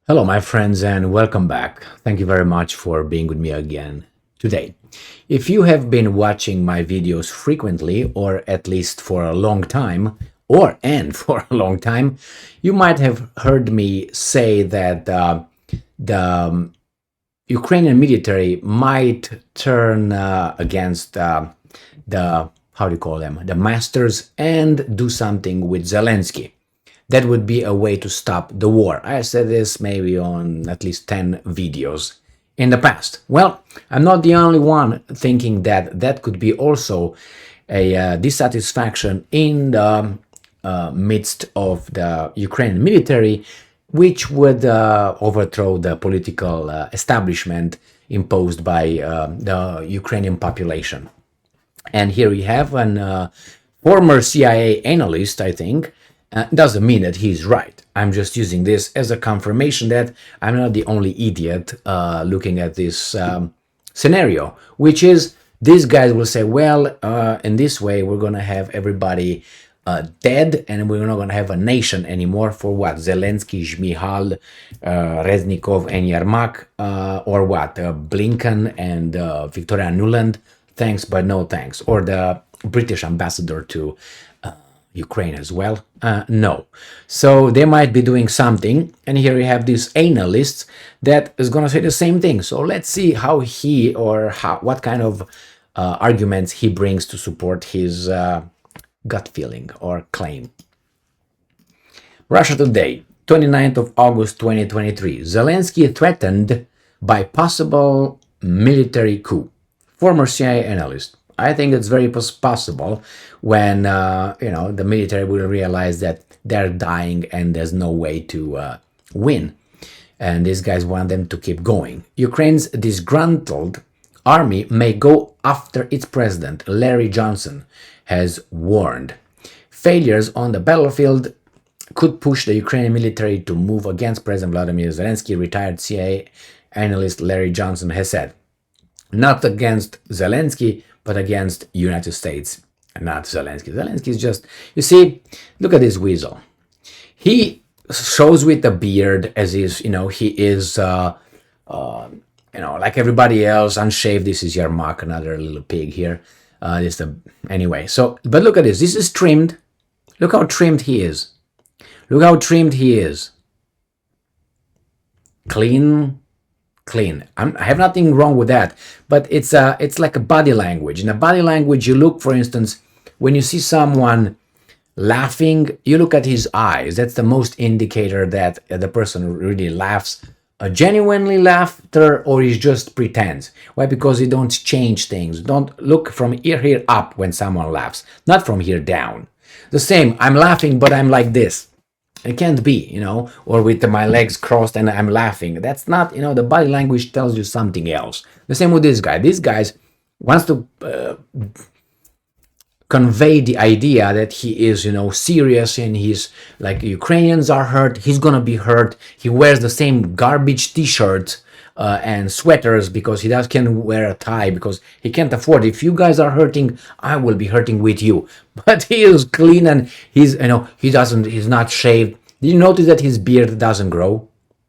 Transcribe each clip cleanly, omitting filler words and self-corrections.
Hello, my friends, and welcome back. Thank you very much for being with me again today. If you have been watching my videos frequently, or at least for a long time, for a long time, you might have heard me say that the Ukrainian military might turn against the, how do you call them, the masters, and do something with Zelensky. That would be a way to stop the war. I said this maybe on at least 10 videos in the past. Well, I'm not the only one thinking that that could be also a dissatisfaction in the midst of the Ukrainian military, which would overthrow the political establishment imposed by the Ukrainian population. And here we have an former CIA analyst, I think. Doesn't mean that he's right. I'm just using this as a confirmation that I'm not the only idiot looking at this scenario, which is these guys will say, well, in this way, we're going to have everybody dead and we're not going to have a nation anymore for what? Zelensky, Shmihal, Reznikov, and Yermak, or what? Blinken and Victoria Nuland, thanks but no thanks. Or the British ambassador to Ukraine as well? No. So they might be doing something, and here we have this analyst that is going to say the same thing. So let's see how he or what kind of arguments he brings to support his gut feeling or claim. Russia Today, 29th of August 2023. Zelensky threatened by possible military coup. Former CIA analyst. I think it's very possible when the military will realize that they're dying and there's no way to win, and these guys want them to keep going. Ukraine's disgruntled army may go after its president. Larry Johnson has warned. Failures on the battlefield could push the Ukrainian military to move against President Vladimir Zelensky. Retired CIA analyst Larry Johnson has said, not against Zelensky, but against United States, and not Zelensky. Zelensky is just, you see, look at this weasel. He shows with a beard as is, he is, like everybody else, unshaved. This is Yermak, another little pig here. Anyway, so, but look at this. This is trimmed. Look how trimmed he is. Look how trimmed he is. Clean. I have nothing wrong with that, but it's like a body language. In a body language, you look, for instance, when you see someone laughing, you look at his eyes. That's the most indicator that the person really laughs, a genuinely laughter, or he just pretends. Why? Because you don't change things. Don't look from here up when someone laughs, not from here down. The same, I'm laughing, but I'm like this. It can't be, or with my legs crossed and I'm laughing. That's not, the body language tells you something else. The same with this guy. This guy wants to convey the idea that he is, serious, and he's like, Ukrainians are hurt, he's gonna be hurt. He wears the same garbage t-shirt and sweaters because he can't wear a tie because he can't afford it. If you guys are hurting, I will be hurting with you. But he is clean and he's not shaved. Did you notice that his beard doesn't grow?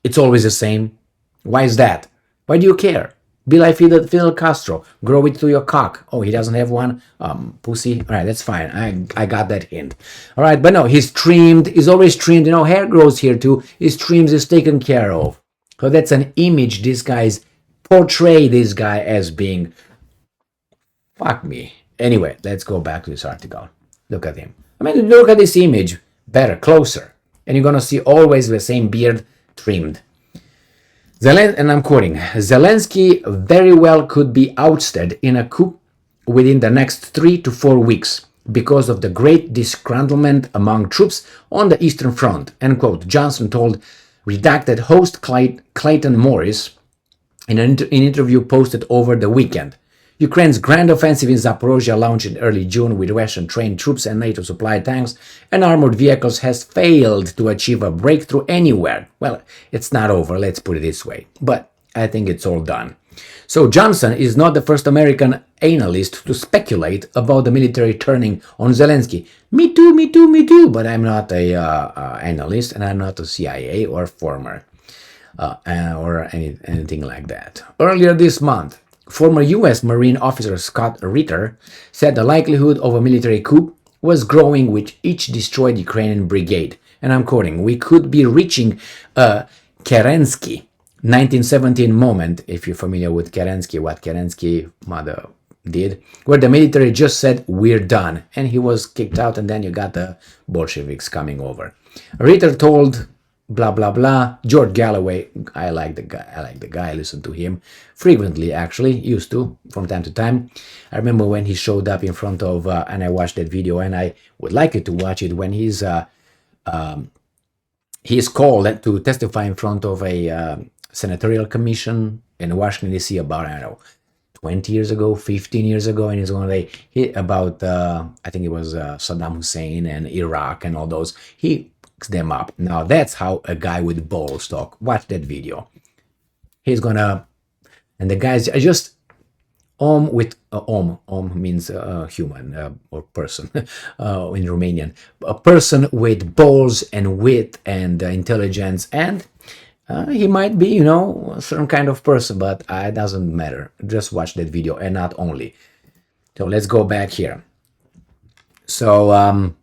It's always the same. Why is that? Why do you care? Be like Fidel Castro. Grow it to your cock. Oh, he doesn't have one? Pussy? All right, that's fine. I got that hint. All right, but no, he's trimmed. He's always trimmed. Hair grows here too. He's trimmed. He's taken care of. So that's an image these guys portray this guy as being. Fuck me. Anyway, let's go back to this article. Look at him. Look at this image. Better, closer. And you're going to see always the same beard trimmed. And I'm quoting, Zelensky very well could be ousted in a coup within the next 3 to 4 weeks because of the great disgruntlement among troops on the Eastern Front, end quote. Johnson told redacted host Clayton Morris in an interview posted over the weekend. Ukraine's grand offensive in Zaporozhye, launched in early June with Russian-trained troops and NATO-supplied tanks and armored vehicles, has failed to achieve a breakthrough anywhere. Well, it's not over, let's put it this way, but I think it's all done. So Johnson is not the first American analyst to speculate about the military turning on Zelensky. Me too, but I'm not an analyst and I'm not a CIA or former. or anything like that. Earlier this month, former U.S. Marine officer Scott Ritter said the likelihood of a military coup was growing with each destroyed Ukrainian brigade. And I'm quoting, "We could be reaching a Kerensky 1917 moment," if you're familiar with Kerensky, what Kerensky mother did, where the military just said, "We're done," and he was kicked out, and then you got the Bolsheviks coming over. Ritter told blah blah blah. George Galloway, I like the guy. I listen to him frequently, actually, used to from time to time. I remember when he showed up in front of and I watched that video, and I would like you to watch it, when he's called to testify in front of a senatorial commission in Washington D.C. about, I don't know, 20 years ago, 15 years ago, and he's going to about I think it was Saddam Hussein and Iraq and all those. He picks them up. Now that's how a guy with balls talk. Watch that video. He's gonna, and the guy's just with means human or person in Romanian. A person with balls and wit and intelligence, and he might be, a certain kind of person, but it doesn't matter. Just watch that video, and not only. So let's go back here. So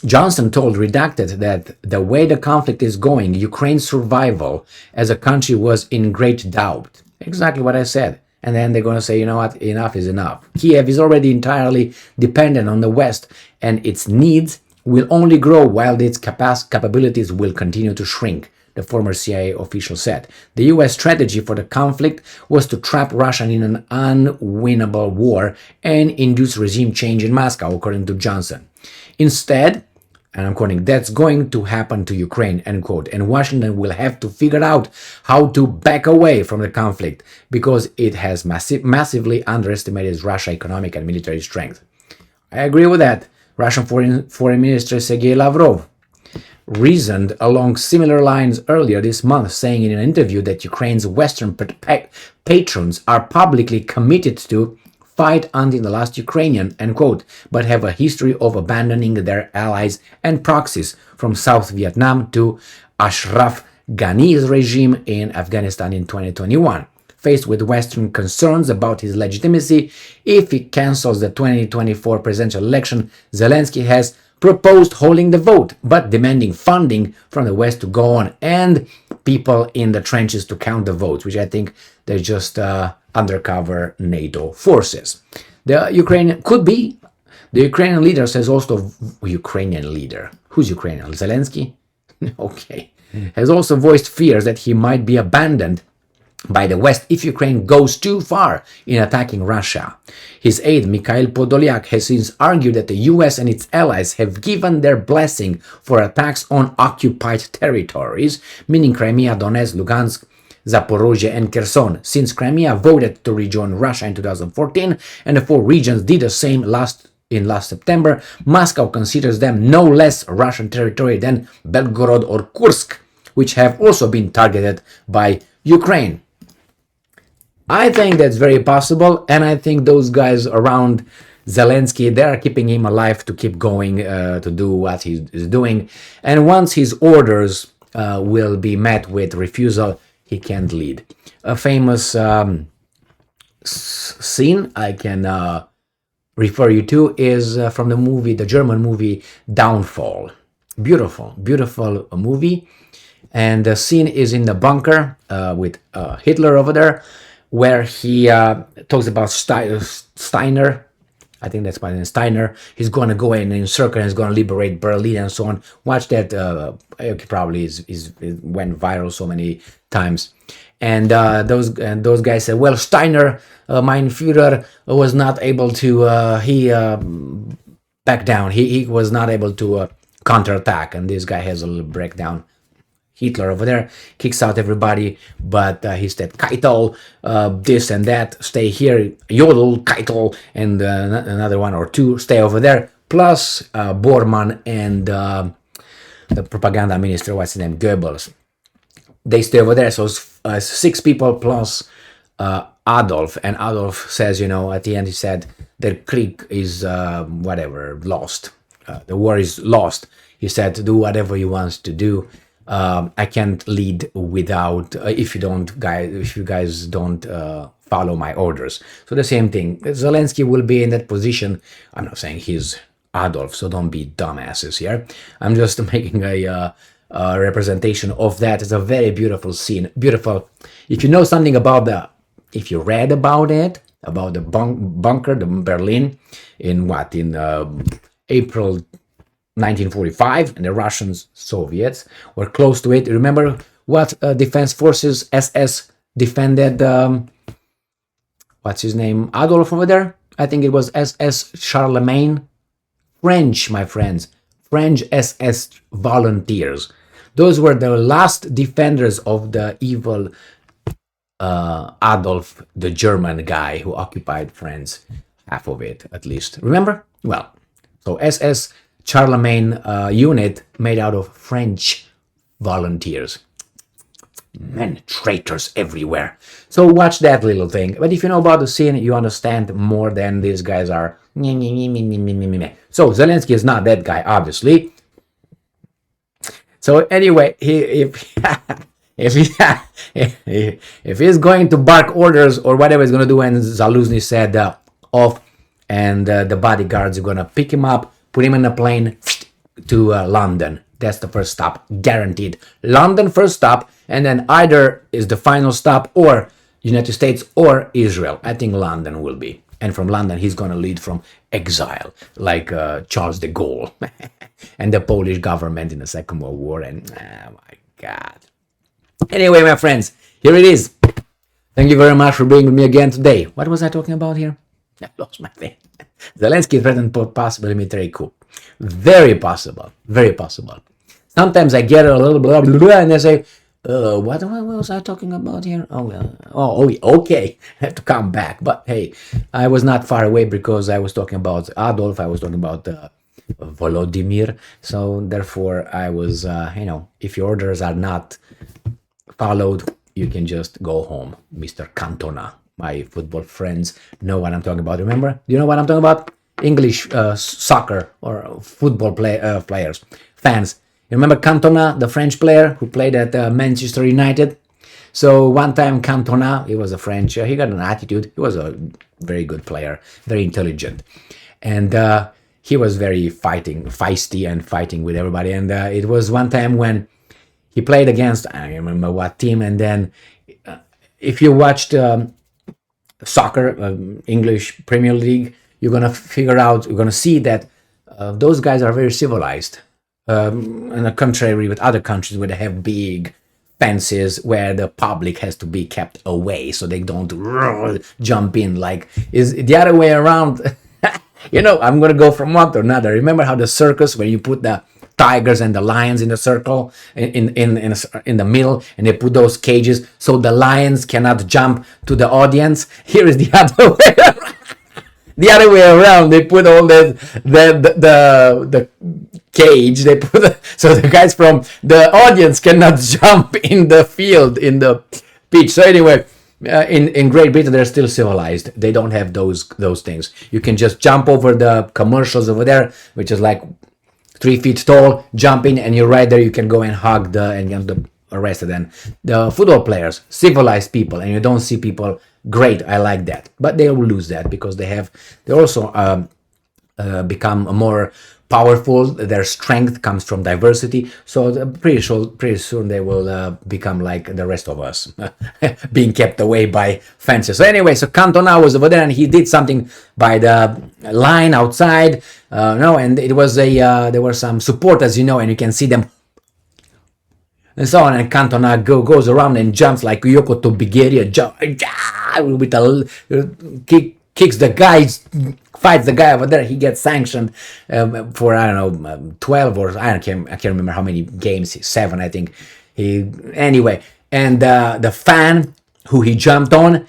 Johnson told Redacted that the way the conflict is going, Ukraine's survival as a country was in great doubt. Exactly what I said. And then they're going to say, you know what, enough is enough. Kiev is already entirely dependent on the West, and its needs will only grow while its capabilities will continue to shrink, the former CIA official said. The U.S. strategy for the conflict was to trap Russia in an unwinnable war and induce regime change in Moscow, according to Johnson. Instead, and I'm quoting, "that's going to happen to Ukraine," end quote, "and Washington will have to figure out how to back away from the conflict because it has massively underestimated Russia's economic and military strength." I agree with that. Russian Foreign Minister Sergei Lavrov reasoned along similar lines earlier this month, saying in an interview that Ukraine's Western patrons are publicly committed to fight until the last Ukrainian, end quote, but have a history of abandoning their allies and proxies, from South Vietnam to Ashraf Ghani's regime in Afghanistan in 2021. Faced with Western concerns about his legitimacy if he cancels the 2024 presidential election, Zelensky has proposed holding the vote, but demanding funding from the West to go on and people in the trenches to count the votes, which I think they're just undercover NATO forces. The Ukrainian leader says also, Ukrainian leader, who's Ukrainian? Zelensky? Okay. Has also voiced fears that he might be abandoned by the West if Ukraine goes too far in attacking Russia. His aide, Mikhail Podolyak, has since argued that the US and its allies have given their blessing for attacks on occupied territories, meaning Crimea, Donetsk, Lugansk, Zaporozhye, and Kherson, since Crimea voted to rejoin Russia in 2014, and the four regions did the same last September. Moscow considers them no less Russian territory than Belgorod or Kursk, which have also been targeted by Ukraine. I think that's very possible, and I think those guys around Zelensky, they are keeping him alive to keep going, to do what he is doing. And once his orders will be met with refusal, he can't lead. A famous scene I can refer you to is from the German movie Downfall. Beautiful, beautiful movie. And the scene is in the bunker with Hitler over there, where he talks about Steiner. I think that's by name, Steiner. He's going to go in and encircle and he's going to liberate Berlin and so on. Watch that. Probably it went viral so many times. And those guys said, well, Steiner, mein Führer, was not able to back down. He was not able to counterattack. And this guy has a little breakdown. Hitler over there kicks out everybody, but he said, Keitel, this and that, stay here, Yodel, Keitel, and another one or two stay over there, plus Bormann and the propaganda minister, what's his name, Goebbels. They stay over there, so it's 6 people plus Adolf, and Adolf says, at the end he said, the Krieg is, lost. The war is lost. He said, do whatever he wants to do. I can't lead without if you guys don't follow my orders. So the same thing. Zelensky will be in that position. I'm not saying he's Adolf, so don't be dumbasses here. I'm just making a representation of that. It's a very beautiful scene. Beautiful. If you know something about if you read about it, about the bunker, the Berlin, in April 1945, and the Russians, Soviets were close to it. Remember what defense forces SS defended? What's his name? Adolf over there? I think it was SS Charlemagne. French, my friends. French SS volunteers. Those were the last defenders of the evil Adolf, the German guy who occupied France, half of it at least. Remember? Well, so SS Charlemagne unit made out of French volunteers. Man, traitors everywhere. So watch that little thing. But if you know about the scene, you understand more than these guys are. So Zelensky is not that guy, obviously. So anyway, if he's going to bark orders or whatever he's going to do, and Zaluzny said off, and the bodyguards are going to pick him up, put him in a plane to London. That's the first stop, guaranteed. London first stop, and then either is the final stop or United States or Israel. I think London will be. And from London, he's going to lead from exile, like Charles de Gaulle and the Polish government in the Second World War. And oh my God. Anyway, my friends, here it is. Thank you very much for being with me again today. What was I talking about here? I lost my thing. Zelensky threatened possible military coup. Very possible. Very possible. Sometimes I get a little blah, blah, blah, and I say, what was I talking about here? Okay. I have to come back. But hey, I was not far away because I was talking about Adolf. I was talking about Volodymyr. So therefore, I was, if your orders are not followed, you can just go home, Mr. Cantona. My football friends know what I'm talking about. Remember? Do you know what I'm talking about? English soccer or football players, fans. You remember Cantona, the French player who played at Manchester United? So one time Cantona, he was a French, he got an attitude. He was a very good player, very intelligent. And he was very feisty and fighting with everybody. And it was one time when he played against, I don't remember what team. And then if you watched soccer, English Premier League, you're going to see that those guys are very civilized. On the contrary with other countries where they have big fences where the public has to be kept away so they don't jump in. Like, is the other way around. I'm going to go from one to another. Remember how the circus, where you put the tigers and the lions in the circle in the middle, and they put those cages so the lions cannot jump to the audience? Here is the other way around. The other way around, they put all the cage. They put so the guys from the audience cannot jump in the field, in the pitch. So anyway, in Great Britain, they're still civilized. They don't have those things. You can just jump over the commercials over there, which is like 3 feet tall. Jump in, and you're right there. You can go and hug and get arrested. And the football players, civilized people, and you don't see people. Great, I like that, but they will lose that because they also become more powerful. Their strength comes from diversity, so pretty soon they will become like the rest of us, being kept away by fences. So anyway, so Cantona was over there, and he did something by the line outside. And it was there were some supporters, and you can see them. And so on, and Cantona goes around and jumps like Yoko to Bigeria, kicks the guy, fights the guy over there. He gets sanctioned for 12 or I can't remember how many games, 7 I think. Anyway, and the fan who he jumped on,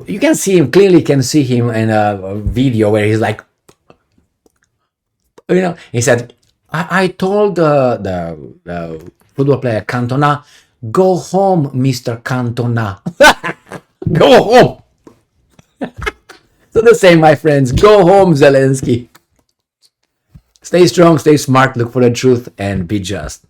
you can see him clearly. Can see him in a video where he's like, he said, I told the football player Cantona, go home, Mr. Cantona. Go home. So the same, my friends. Go home, Zelensky. Stay strong, stay smart, look for the truth, and be just.